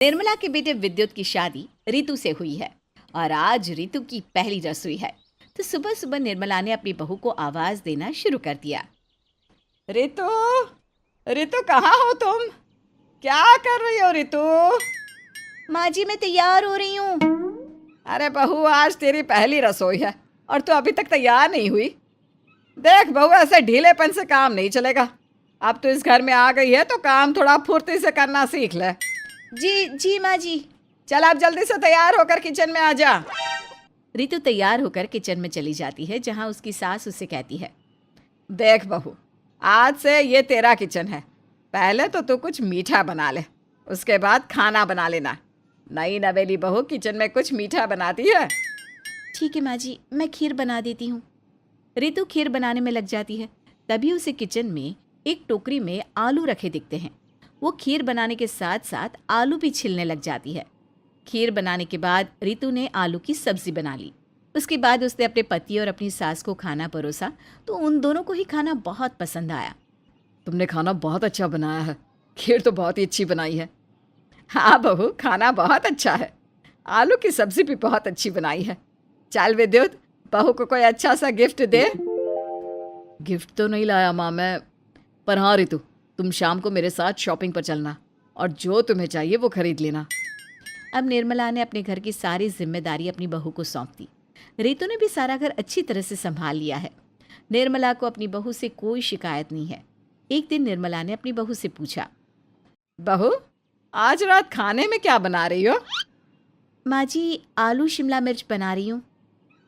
निर्मला के बेटे विद्युत की शादी रितु से हुई है और आज रितु की पहली रसोई है। तो सुबह सुबह निर्मला ने अपनी बहू को आवाज देना शुरू कर दिया। रितु, रितु कहाँ हो तुम? क्या कर रही हो रितु? माँ जी मैं तैयार हो रही हूँ। अरे बहू, आज तेरी पहली रसोई है और तू अभी तक तैयार नहीं हुई। देख बहू, ऐसे ढीलेपन से काम नहीं चलेगा। अब तू इस घर में आ गई है तो काम थोड़ा फुर्ती से करना सीख ले। जी जी माँ जी। चल अब जल्दी से तैयार होकर किचन में आ जा। रितु तैयार होकर किचन में चली जाती है जहाँ उसकी सास उससे कहती है, देख बहू, आज से ये तेरा किचन है। पहले तो तू कुछ मीठा बना ले, उसके बाद खाना बना लेना। नई नवेली बहू किचन में कुछ मीठा बनाती है। ठीक है माँ जी, मैं खीर बना देती हूँ। रितु खीर बनाने में लग जाती है। तभी उसे किचन में एक टोकरी में आलू रखे दिखते हैं। वो खीर बनाने के साथ साथ आलू भी छिलने लग जाती है। खीर बनाने के बाद रितु ने आलू की सब्जी बना ली। उसके बाद उसने अपने पति और अपनी सास को खाना परोसा तो उन दोनों को ही खाना बहुत पसंद आया। तुमने खाना बहुत अच्छा बनाया है। खीर तो बहुत ही अच्छी बनाई है। हाँ बहू, खाना बहुत अच्छा है। आलू की सब्जी भी बहुत अच्छी बनाई है। चल विद्युत, बहू को कोई अच्छा सा गिफ्ट दे। गिफ्ट तो नहीं लाया माँ मैं, पर हाँ रितु, तुम शाम को मेरे साथ शॉपिंग पर चलना और जो तुम्हें चाहिए वो खरीद लेना। अब निर्मला ने अपने घर की सारी जिम्मेदारी अपनी बहू को सौंप दी। रितु ने भी सारा घर अच्छी तरह से संभाल लिया है। निर्मला को अपनी बहू से कोई शिकायत नहीं है। एक दिन निर्मला ने अपनी बहू से पूछा, बहू, आज रात खाने में क्या बना रही हो? माँ जी आलू शिमला मिर्च बना रही हूँ।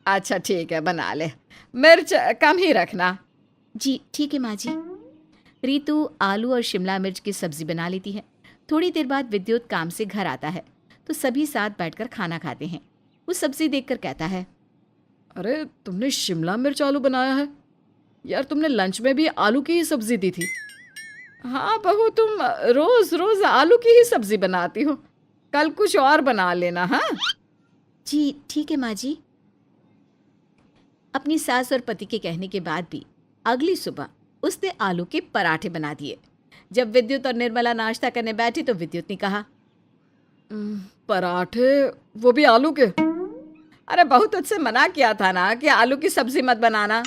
अच्छा ठीक है, बना ले। मिर्च कम ही रखना। जी ठीक है माँ जी। रितु आलू और शिमला मिर्च की सब्जी बना लेती है। थोड़ी देर बाद विद्युत काम से घर आता है तो सभी साथ बैठकर खाना खाते हैं। वो सब्जी देखकर कहता है, अरे तुमने शिमला मिर्च आलू बनाया है यार। तुमने लंच में भी आलू की ही सब्जी दी थी। हाँ बहू, तुम रोज रोज आलू की ही सब्जी बनाती हो। कल कुछ और बना लेना। हाँ जी ठीक है माँ जी। अपनी सास और पति के कहने के बाद भी अगली सुबह उसने आलू के पराठे बना दिए। जब विद्युत और निर्मला नाश्ता करने बैठी तो विद्युत ने कहा, पराठे, वो भी आलू के? अरे बहू, तुझसे मना किया था ना कि आलू की सब्जी मत बनाना।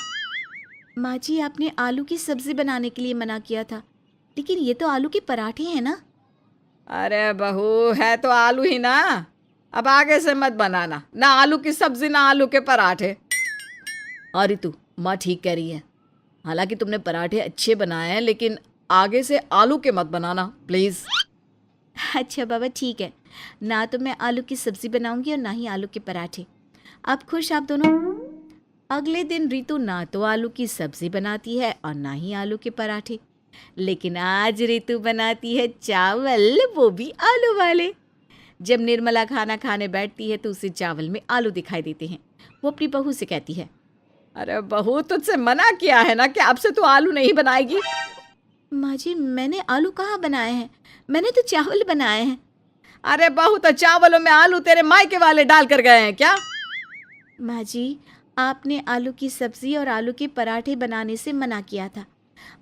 माँ जी आपने आलू की सब्जी बनाने के लिए मना किया था, लेकिन ये तो आलू के पराठे हैं ना। अरे बहू, है तो आलू ही ना। अब आगे से मत बनाना, ना आलू की सब्जी ना आलू के पराठे। और रितु, माँ ठीक कह रही है। हालांकि तुमने पराठे अच्छे बनाए हैं, लेकिन आगे से आलू के मत बनाना प्लीज़। अच्छा बाबा ठीक है, ना तो मैं आलू की सब्जी बनाऊंगी और ना ही आलू के पराठे। आप खुश आप दोनों? अगले दिन रितु ना तो आलू की सब्जी बनाती है और ना ही आलू के पराठे, लेकिन आज रितु बनाती है चावल, वो भी आलू वाले। जब निर्मला खाना खाने बैठती है तो उसे चावल में आलू दिखाई देते हैं। वो अपनी बहू से कहती है, अरे बहू, तुझसे मना किया है ना कि अब से तू आलू नहीं बनाएगी। माँ जी मैंने आलू कहाँ बनाए हैं, मैंने तो चावल बनाए हैं। अरे बहू, तो चावलों में आलू तेरे मायके वाले डाल कर गए हैं क्या? माँ जी आपने आलू की सब्जी और आलू के पराठे बनाने से मना किया था,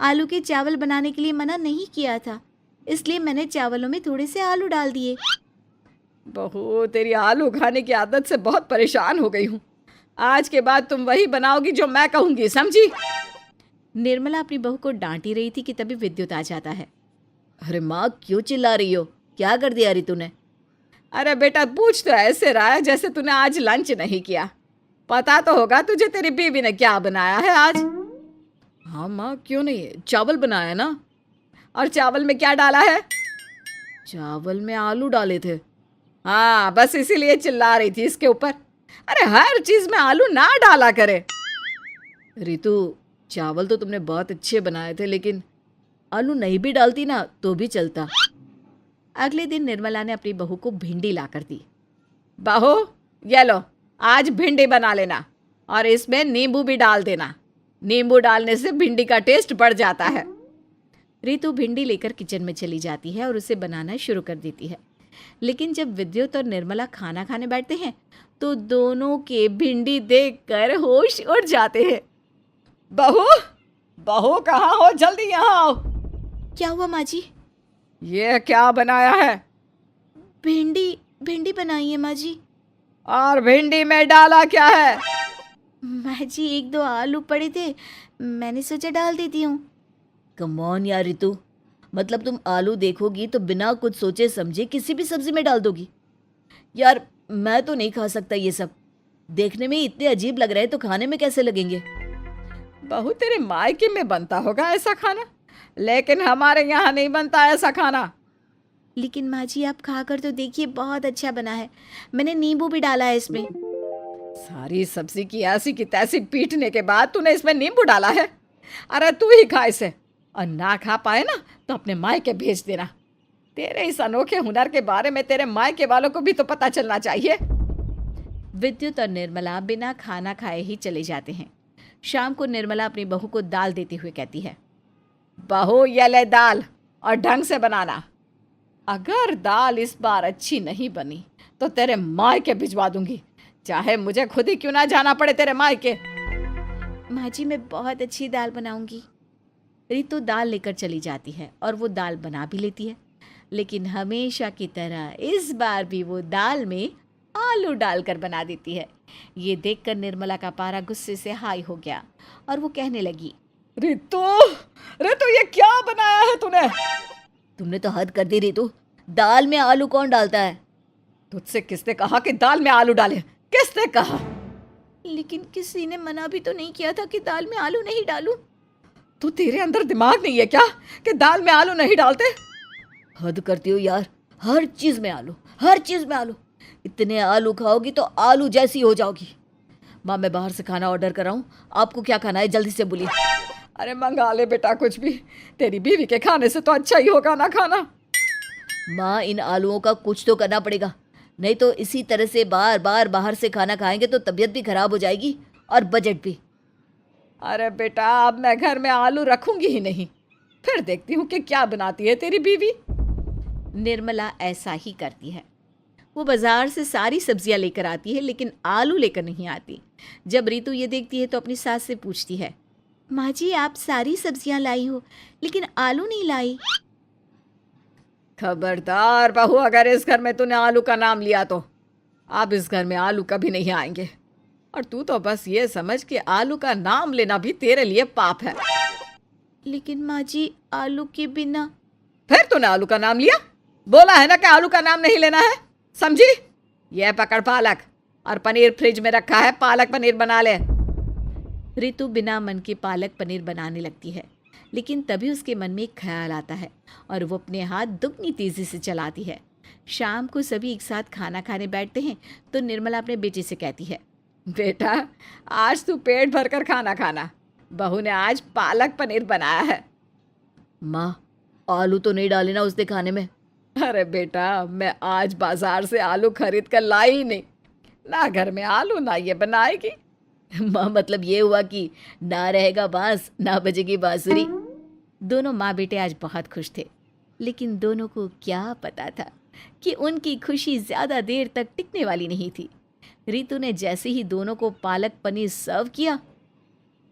आलू के चावल बनाने के लिए मना नहीं किया था, इसलिए मैंने चावलों में थोड़े से आलू डाल दिए। बहू, तेरी आलू खाने की आदत से बहुत परेशान हो गई हूँ। आज के बाद तुम वही बनाओगी जो मैं कहूँगी, समझी? निर्मला अपनी बहू को डांट ही रही थी कि तभी विद्युत आ जाता है। अरे माँ, क्यों चिल्ला रही हो? क्या कर दिया रितु ने? अरे बेटा, पूछ तो ऐसे रहा है जैसे तूने आज लंच नहीं किया। पता तो होगा तुझे तेरी बीवी ने क्या बनाया है आज। हाँ माँ, क्यों नहीं, चावल बनाया ना। और चावल में क्या डाला है? चावल में आलू डाले थे। हाँ, बस इसीलिए चिल्ला रही थी इसके ऊपर। अरे हर चीज में आलू ना डाला करे। रितु, चावल तो तुमने बहुत अच्छे बनाए थे, लेकिन आलू नहीं भी डालती ना तो भी चलता। अगले दिन निर्मला ने अपनी बहू को भिंडी ला कर दी। बहू, ये लो, आज भिंडी बना लेना और इसमें नींबू भी डाल देना। नींबू डालने से भिंडी का टेस्ट बढ़ जाता है। रितु भिंडी लेकर किचन में चली जाती है और उसे बनाना शुरू कर देती है। लेकिन जब विद्युत और निर्मला खाना खाने बैठते हैं तो दोनों के भिंडी देखकर होश उड़ जाते हैं। बहू, बहू कहाँ हो? जल्दी यहाँ आओ। क्या हुआ माँ जी? ये क्या बनाया है? भिंडी भिंडी बनाई है माँ जी। और भिंडी में डाला क्या है? माँ जी एक दो आलू पड़े थे, मैंने सोचा डाल देती हूँ। कम ऑन यार रितु, मतलब तुम आलू देखोगी तो बिना कुछ सोचे समझे किसी भी सब्जी में डाल दोगी? यार मैं तो नहीं खा सकता ये सब, देखने में इतने अजीब लग रहे हैं तो खाने में कैसे लगेंगे? बहू तेरे मायके में बनता होगा ऐसा खाना, लेकिन हमारे यहाँ नहीं बनता ऐसा खाना। लेकिन माँ जी आप खाकर तो देखिए, बहुत अच्छा बना है। मैंने नींबू भी डाला है इसमें। सारी सब्जी की ऐसी की तैसी पीटने के बाद तूने इसमें नींबू डाला है? अरे तू ही खा इसे, और ना खा पाए ना तो अपने मायके भेज देना। तेरे इस अनोखे हुनर के बारे में तेरे मायके वालों को भी तो पता चलना चाहिए। विद्युत और निर्मला बिना खाना खाए ही चले जाते हैं। शाम को निर्मला अपनी बहू को दाल देते हुए कहती है, बहू ये ले दाल, और ढंग से बनाना। अगर दाल इस बार अच्छी नहीं बनी तो तेरे मायके भिजवा दूंगी, चाहे मुझे खुद ही क्यों ना जाना पड़े तेरे मायके। माँ जी मैं बहुत अच्छी दाल बनाऊंगी। रितु दाल लेकर चली जाती है और वो दाल बना भी लेती है, लेकिन हमेशा की तरह इस बार भी वो दाल में आलू डालकर बना देती है। ये देखकर निर्मला का पारा गुस्से से हाई हो गया और वो कहने लगी, रितु रितु ये क्या बनाया है तूने? तुमने तो हद कर दी रितु, दाल में आलू कौन डालता है? तुझसे किसने कहा कि दाल में आलू डाले? किसने कहा? लेकिन किसी ने मना भी तो नहीं किया था कि दाल में आलू नहीं डालूं। तो तेरे अंदर दिमाग नहीं है क्या कि दाल में आलू नहीं डालते? हद करती हो यार, हर चीज में आलू, हर चीज में आलू। इतने आलू खाओगी तो आलू जैसी हो जाओगी। माँ मैं बाहर से खाना ऑर्डर कर रहा हूँ, आपको क्या खाना है जल्दी से बोलिए। अरे मंगा ले बेटा कुछ भी, तेरी बीवी के खाने से तो अच्छा ही होगा ना खाना। माँ इन आलूओं का कुछ तो करना पड़ेगा, नहीं तो इसी तरह से बार बार बाहर से खाना खाएंगे तो तबीयत भी खराब हो जाएगी और बजट भी। अरे बेटा अब मैं घर में आलू रखूंगी ही नहीं, फिर देखती हूँ कि क्या बनाती है तेरी बीवी। निर्मला ऐसा ही करती है। वो बाजार से सारी सब्जियां लेकर आती है, लेकिन आलू लेकर नहीं आती। जब रितु ये देखती है तो अपनी सास से पूछती है, माँ जी आप सारी सब्जियां लाई हो लेकिन आलू नहीं लाई। खबरदार बहू, अगर इस घर में तूने आलू का नाम लिया तो अब इस घर में आलू कभी नहीं आएंगे। और तू तो बस ये समझ कि आलू का नाम लेना भी तेरे लिए पाप है। लेकिन माँ जी आलू के बिना। फिर तूने आलू का नाम लिया, बोला है ना कि आलू का नाम नहीं लेना है, समझी? यह पकड़ पालक, और पनीर फ्रिज में रखा है, पालक पनीर बना ले। रितु बिना मन के पालक पनीर बनाने लगती है, लेकिन तभी उसके मन में एक ख्याल आता है और वो अपने हाथ दुगनी तेजी से चलाती है। शाम को सभी एक साथ खाना खाने बैठते हैं तो निर्मला अपने बेटे से कहती है, बेटा आज तू पेट भरकर खाना खाना, बहू ने आज पालक पनीर बनाया है। माँ आलू तो नहीं डाले ना उसने खाने में? अरे बेटा मैं आज बाजार से आलू खरीद कर लाई ही नहीं, ना घर में आलू ना ये बनाएगी। माँ मतलब ये हुआ कि ना रहेगा बांस ना बजेगी बांसुरी। दोनों माँ बेटे आज बहुत खुश थे, लेकिन दोनों को क्या पता था कि उनकी खुशी ज़्यादा देर तक टिकने वाली नहीं थी। रितु ने जैसे ही दोनों को पालक पनीर सर्व किया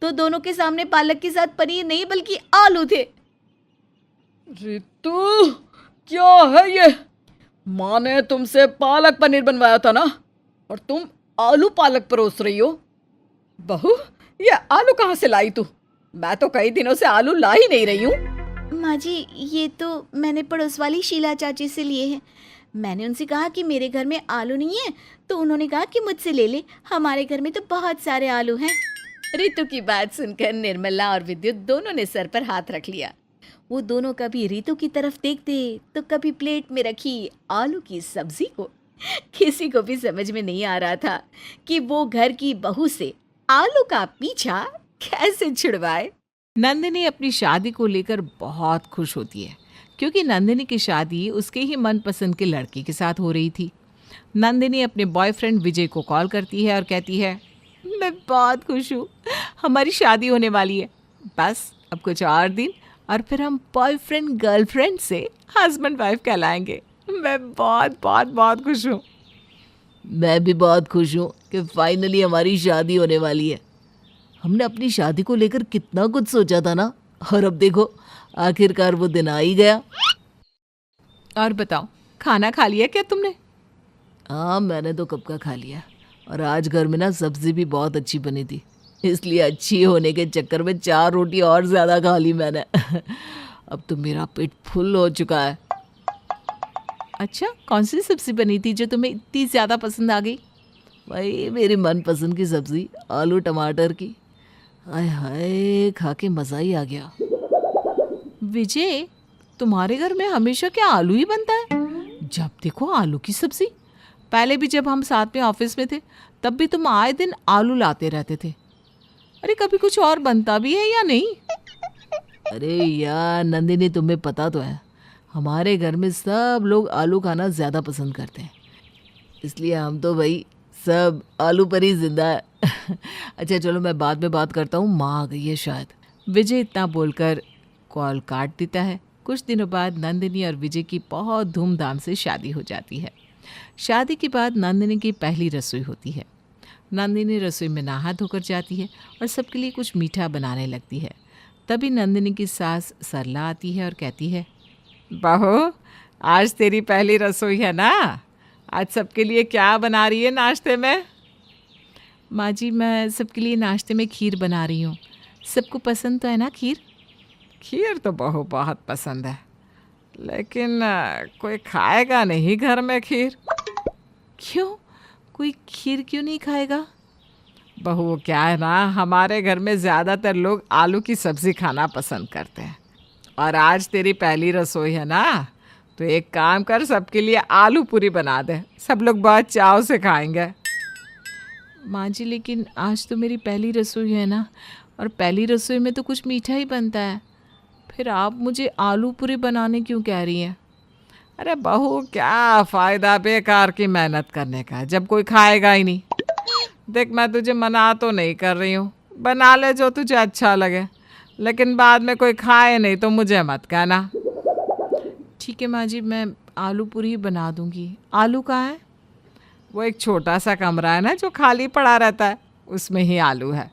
तो दोनों के सामने पालक के साथ पनीर नहीं बल्कि आलू थे। रितु क्या है ये? माँ ने तुमसे पालक पनीर बनवाया था ना, और तुम आलू पालक परोस रही हो। बहू ये आलू कहाँ से लाई तू? मैं तो कई दिनों से आलू ला ही नहीं रही हूँ। माँ जी ये तो मैंने पड़ोस वाली शीला चाची से लिए हैं। मैंने उनसे कहा कि मेरे घर में आलू नहीं है, तो उन्होंने कहा कि मुझसे ले ले, हमारे घर में तो बहुत सारे आलू हैं। रितु की बात सुनकर निर्मला और विद्युत दोनों ने सर पर हाथ रख लिया। वो दोनों कभी रितु की तरफ देखते तो कभी प्लेट में रखी आलू की सब्जी को। किसी को भी समझ में नहीं आ रहा था कि वो घर की बहू से आलू का पीछा कैसे छुड़वाए। नंदिनी अपनी शादी को लेकर बहुत खुश होती है, क्योंकि नंदिनी की शादी उसके ही मनपसंद के लड़के के साथ हो रही थी। नंदिनी अपने बॉयफ्रेंड विजय को कॉल करती है और कहती है, मैं बहुत खुश हूँ, हमारी शादी होने वाली है। बस अब कुछ और दिन और फिर हम बॉयफ्रेंड गर्लफ्रेंड से हस्बैंड वाइफ कहलाएंगे। मैं बहुत बहुत बहुत खुश हूँ। मैं भी बहुत खुश हूँ कि फाइनली हमारी शादी होने वाली है। हमने अपनी शादी को लेकर कितना कुछ सोचा था ना, और अब देखो आखिरकार वो दिन आ ही गया। और बताओ खाना खा लिया क्या तुमने? हाँ, मैंने तो कब का खा लिया। और आज घर में ना सब्जी भी बहुत अच्छी बनी थी, इसलिए अच्छी होने के चक्कर में 4 रोटी और ज़्यादा खा ली मैंने। अब तो मेरा पेट फुल हो चुका है। अच्छा, कौन सी सब्ज़ी बनी थी जो तुम्हें इतनी ज़्यादा पसंद आ गई? भाई मेरी मनपसंद की सब्ज़ी आलू टमाटर की। हाय हाय, खा के मज़ा ही आ गया। विजय, तुम्हारे घर में हमेशा क्या आलू ही बनता है? जब देखो आलू की सब्ज़ी। पहले भी जब हम साथ में ऑफिस में थे तब भी तुम आए दिन आलू लाते रहते थे। अरे कभी कुछ और बनता भी है या नहीं? अरे यार नंदिनी, तुम्हें पता तो है हमारे घर में सब लोग आलू खाना ज़्यादा पसंद करते हैं, इसलिए हम तो भाई सब आलू पर ही जिंदा है। अच्छा चलो, मैं बाद में बात करता हूँ, माँ आ गई है शायद। विजय इतना बोलकर कॉल काट देता है। कुछ दिनों बाद नंदिनी और विजय की बहुत धूमधाम से शादी हो जाती है। शादी के बाद नंदिनी की पहली रसोई होती है। नंदिनी रसोई में नहा धोकर जाती है और सबके लिए कुछ मीठा बनाने लगती है। तभी नंदिनी की सास सरला आती है और कहती है, बहू, आज तेरी पहली रसोई है ना? आज सबके लिए क्या बना रही है नाश्ते में? माँ जी, मैं सबके लिए नाश्ते में खीर बना रही हूँ। सबको पसंद तो है ना खीर? खीर तो बहू बहुत पसंद है, लेकिन कोई खाएगा नहीं घर में खीर। क्यों? कोई खीर क्यों नहीं खाएगा? बहू वो क्या है ना, हमारे घर में ज़्यादातर लोग आलू की सब्ज़ी खाना पसंद करते हैं, और आज तेरी पहली रसोई है ना, तो एक काम कर, सबके लिए आलू पूरी बना दे, सब लोग बहुत चाव से खाएंगे। माँ जी, लेकिन आज तो मेरी पहली रसोई है ना, और पहली रसोई में तो कुछ मीठा ही बनता है, फिर आप मुझे आलू पूरी बनाने क्यों कह रही हैं? अरे बहू, क्या फ़ायदा बेकार की मेहनत करने का जब कोई खाएगा ही नहीं। देख, मैं तुझे मना तो नहीं कर रही हूँ, बना ले जो तुझे अच्छा लगे, लेकिन बाद में कोई खाए नहीं तो मुझे मत कहना। ठीक है माँ जी, मैं आलू पूरी ही बना दूँगी। आलू कहाँ है? वो एक छोटा सा कमरा है ना जो खाली पड़ा रहता है, उसमें ही आलू है।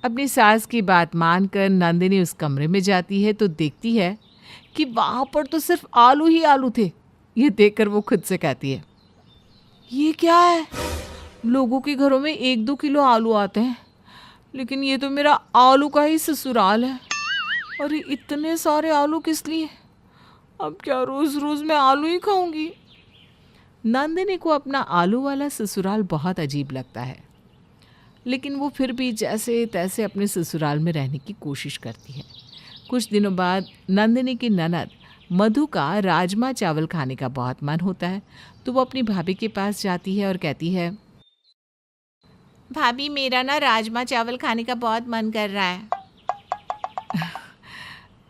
अपनी सास की बात मानकर नंदिनी उस कमरे में जाती है तो देखती है कि वहाँ पर तो सिर्फ आलू ही आलू थे। ये देखकर वो खुद से कहती है, ये क्या है? लोगों के घरों में 1-2 किलो आलू आते हैं, लेकिन ये तो मेरा आलू का ही ससुराल है। अरे इतने सारे आलू किस लिए? अब क्या रोज़ रोज़ मैं आलू ही खाऊंगी? नंदिनी को अपना आलू वाला ससुराल बहुत अजीब लगता है, लेकिन वो फिर भी जैसे तैसे अपने ससुराल में रहने की कोशिश करती है। कुछ दिनों बाद नंदिनी की ननद मधु का राजमा चावल खाने का बहुत मन होता है, तो वो अपनी भाभी के पास जाती है और कहती है, भाभी, मेरा ना राजमा चावल खाने का बहुत मन कर रहा है।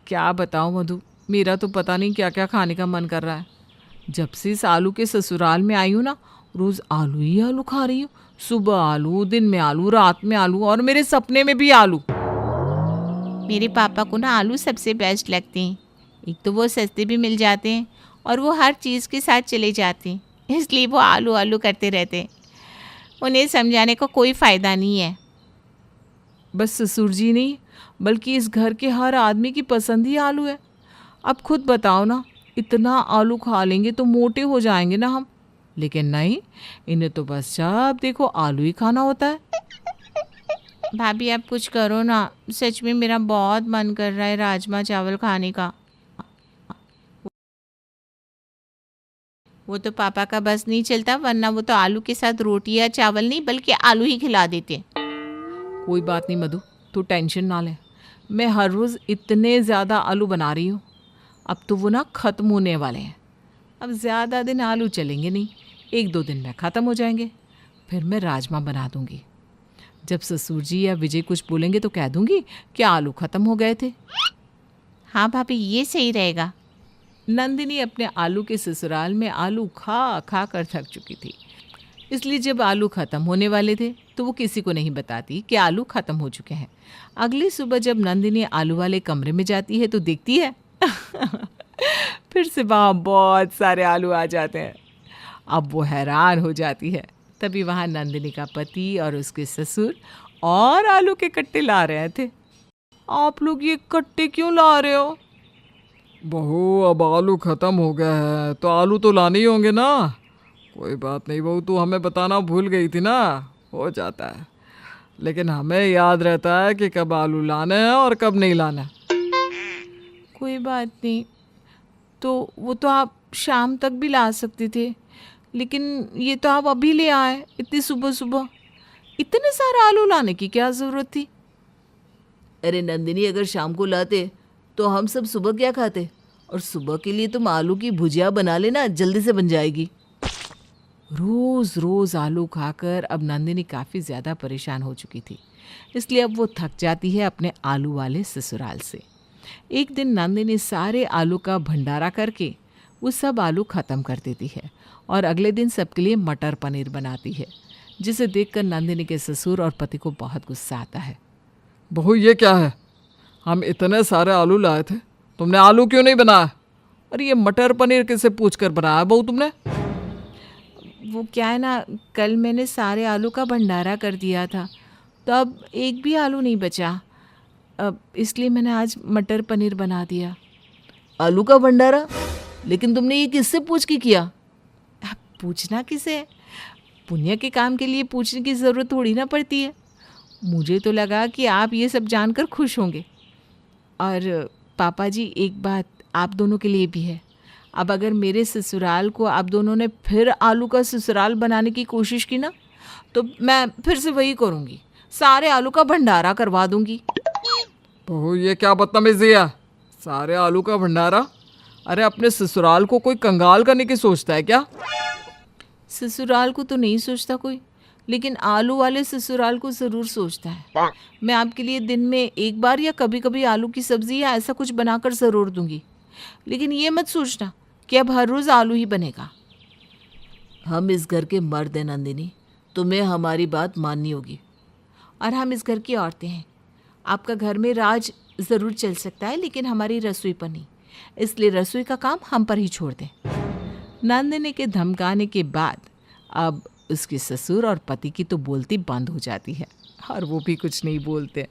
क्या बताऊं मधु, मेरा तो पता नहीं क्या क्या खाने का मन कर रहा है। जब से इस आलू के ससुराल में आई हूँ ना, रोज़ आलू ही आलू खा रही हूँ। सुबह आलू, दिन में आलू, रात में आलू, और मेरे सपने में भी आलू। मेरे पापा को ना आलू सबसे बेस्ट लगते हैं। एक तो वो सस्ते भी मिल जाते हैं और वो हर चीज़ के साथ चले जाते हैं, इसलिए वो आलू आलू करते रहते हैं। उन्हें समझाने का कोई फ़ायदा नहीं है। बस ससुर जी नहीं, बल्कि इस घर के हर आदमी की पसंद ही आलू है। अब खुद बताओ ना, इतना आलू खा लेंगे तो मोटे हो जाएंगे ना हम, लेकिन नहीं, इन्हें तो बस जब देखो आलू ही खाना होता है। भाभी, आप कुछ करो ना, सच में मेरा बहुत मन कर रहा है राजमा चावल खाने का। वो तो पापा का बस नहीं चलता, वरना वो तो आलू के साथ रोटी या चावल नहीं बल्कि आलू ही खिला देते। कोई बात नहीं मधु, तू टेंशन ना ले, मैं हर रोज़ इतने ज़्यादा आलू बना रही हूँ। अब तो वो ना ख़त्म होने वाले हैं, अब ज़्यादा दिन आलू चलेंगे नहीं, 1-2 दिन में ख़त्म हो जाएंगे, फिर मैं राजमा बना दूँगी। जब ससुर जी या विजय कुछ बोलेंगे तो कह दूँगी कि आलू ख़त्म हो गए थे। हाँ भाभी, ये सही रहेगा। नंदिनी अपने आलू के ससुराल में आलू खा खा कर थक चुकी थी, इसलिए जब आलू ख़त्म होने वाले थे तो वो किसी को नहीं बताती कि आलू ख़त्म हो चुके हैं। अगली सुबह जब नंदिनी आलू वाले कमरे में जाती है तो देखती है फिर से वहाँ बहुत सारे आलू आ जाते हैं। अब वो हैरान हो जाती है। तभी वहाँ नंदिनी का पति और उसके ससुर और आलू के कट्टे ला रहे थे। आप लोग ये कट्टे क्यों ला रहे हो? बहू अब आलू ख़त्म हो गया है तो आलू तो लाने ही होंगे ना। कोई बात नहीं बहू, तू हमें बताना भूल गई थी ना, हो जाता है। लेकिन हमें याद रहता है कि कब आलू लाने हैं और कब नहीं लाना है। कोई बात नहीं, तो वो तो आप शाम तक भी ला सकते थे, लेकिन ये तो आप अभी ले आए इतनी सुबह सुबह। इतने सारे आलू लाने की क्या ज़रूरत थी? अरे नंदिनी, अगर शाम को लाते तो हम सब सुबह क्या खाते? और सुबह के लिए तुम आलू की भुजिया बना लेना, जल्दी से बन जाएगी। रोज़ रोज़ आलू खाकर अब नंदिनी काफ़ी ज़्यादा परेशान हो चुकी थी, इसलिए अब वो थक जाती है अपने आलू वाले ससुराल से। एक दिन नंदिनी सारे आलू का भंडारा करके वो सब आलू ख़त्म कर देती है और अगले दिन सबके लिए मटर पनीर बनाती है, जिसे देखकर नंदिनी के ससुर और पति को बहुत गुस्सा आता है। बहू ये क्या है? हम इतने सारे आलू लाए थे, तुमने आलू क्यों नहीं बनाया? और ये मटर पनीर किससे पूछ कर बनाया बहू तुमने? वो क्या है ना, कल मैंने सारे आलू का भंडारा कर दिया था, तो अब एक भी आलू नहीं बचा, अब इसलिए मैंने आज मटर पनीर बना दिया। आलू का भंडारा? लेकिन तुमने ये किससे पूछ के किया? अब पूछना किसे? पुण्य के काम के लिए पूछने की ज़रूरत थोड़ी ना पड़ती है। मुझे तो लगा कि आप ये सब जानकर खुश होंगे। और पापा जी, एक बात आप दोनों के लिए भी है। अब अगर मेरे ससुराल को आप दोनों ने फिर आलू का ससुराल बनाने की कोशिश की ना, तो मैं फिर से वही करूँगी, सारे आलू का भंडारा करवा दूँगी। बहू ये क्या बदतमीजी है? सारे आलू का भंडारा? अरे अपने ससुराल को कोई कंगाल करने की सोचता है क्या? ससुराल को तो नहीं सोचता कोई, लेकिन आलू वाले ससुराल को ज़रूर सोचता है। मैं आपके लिए दिन में एक बार या कभी कभी आलू की सब्ज़ी या ऐसा कुछ बनाकर ज़रूर दूंगी, लेकिन ये मत सोचना कि अब हर रोज़ आलू ही बनेगा। हम इस घर के मर्द हैं नंदिनी, तुम्हें हमारी बात माननी होगी। और हम इस घर की औरतें हैं। आपका घर में राज ज़रूर चल सकता है, लेकिन हमारी रसोई पर नहीं, इसलिए रसोई का काम हम पर ही छोड़ दें। नंदिनी के धमकाने के बाद अब उसके ससुर और पति की तो बोलती बंद हो जाती है और वो भी कुछ नहीं बोलते।